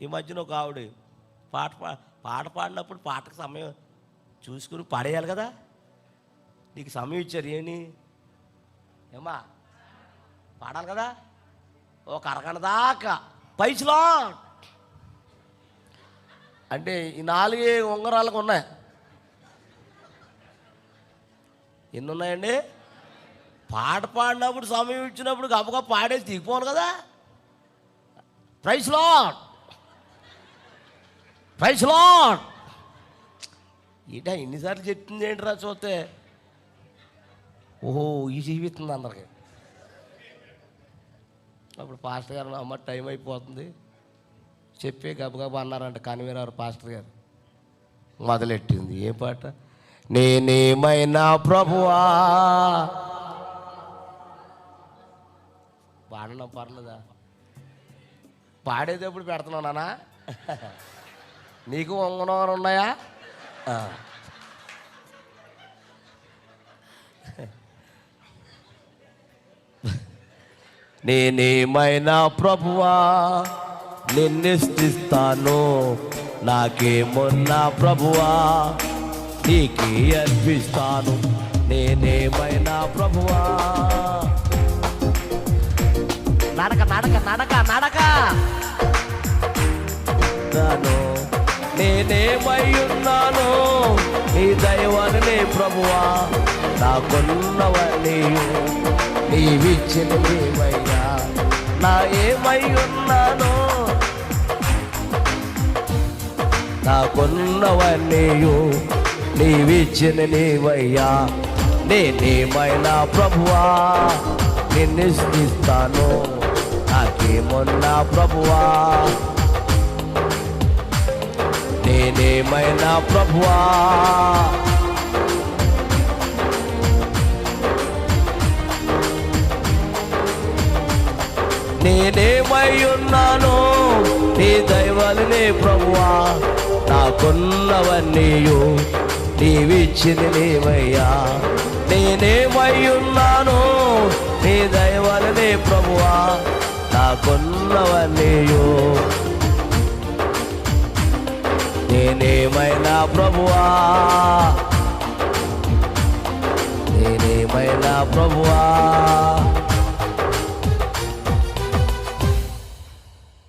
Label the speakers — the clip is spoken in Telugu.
Speaker 1: ఈ మధ్యన ఒక ఆవిడ పాట పాడినప్పుడు పాటకు సమయం చూసుకుని పాడేయాలి కదా. నీకు సమయం ఇచ్చారు ఏమి ఏమా పాడాలి కదా. ఒక అరగంట దాకా పైసలో అంటే ఈ 4 ఉంగరాలకు ఉన్నాయి. ఎన్ని ఉన్నాయండి? పాట పాడినప్పుడు సమయం ఇచ్చినప్పుడు గబగబా పాడేసి దిగిపోను కదా. Praise lord, praise lord. ఈట ఎన్నిసార్లు చెప్తుంది ఏంటిరా చూస్తే. ఓహో ఈ జీవిస్తుంది అందరికి. అప్పుడు పాస్టర్ గారు అమ్మ టైం అయిపోతుంది చెప్పి గబగబా అన్నారంట కన్వీనర్ పాస్టర్ గారు. మొదలెట్టింది ఏ పాట? నేనేమైనా ప్రభువా. పాడడం పర్లేదా? పాడేటప్పుడు పెడుతున్నావు నాన్న. నీకు వంగనవారు ఉన్నాయా? నేనేమైనా ప్రభువా నిన్ను స్తుతిస్తాను, నాకేమున్నా ప్రభువా నీకే అర్పిస్తాను. నేనేమైనా ప్రభువా. నడక నడక నడక నడక నేనేమై ఉన్నాను నీ దైవాన్ని ప్రభువా. నాకున్నవన్నీ నీవిచ్చిన నీవయ్యా. నా ఏమై ఉన్నాను నాకున్నవన్నీ నీవిచ్చిన నీవయ్యా. నేనేమైనా ప్రభువా నిన్ను స్తుతిస్తాను, నాకేమున్నా ప్రభువా. నేనేమైనా ప్రభువా. నేనేమై ఉన్నాను నీ దైవాలనే ప్రభువా. నాకున్నవన్నీ నీవిచ్చిన నీవయ్యా. నేనేమై ఉన్నాను నీ దైవాలనే ప్రభువా. నాకున్నవన్నీ నేనేమైనా ప్రభువా. నేనేమైనా ప్రభువా.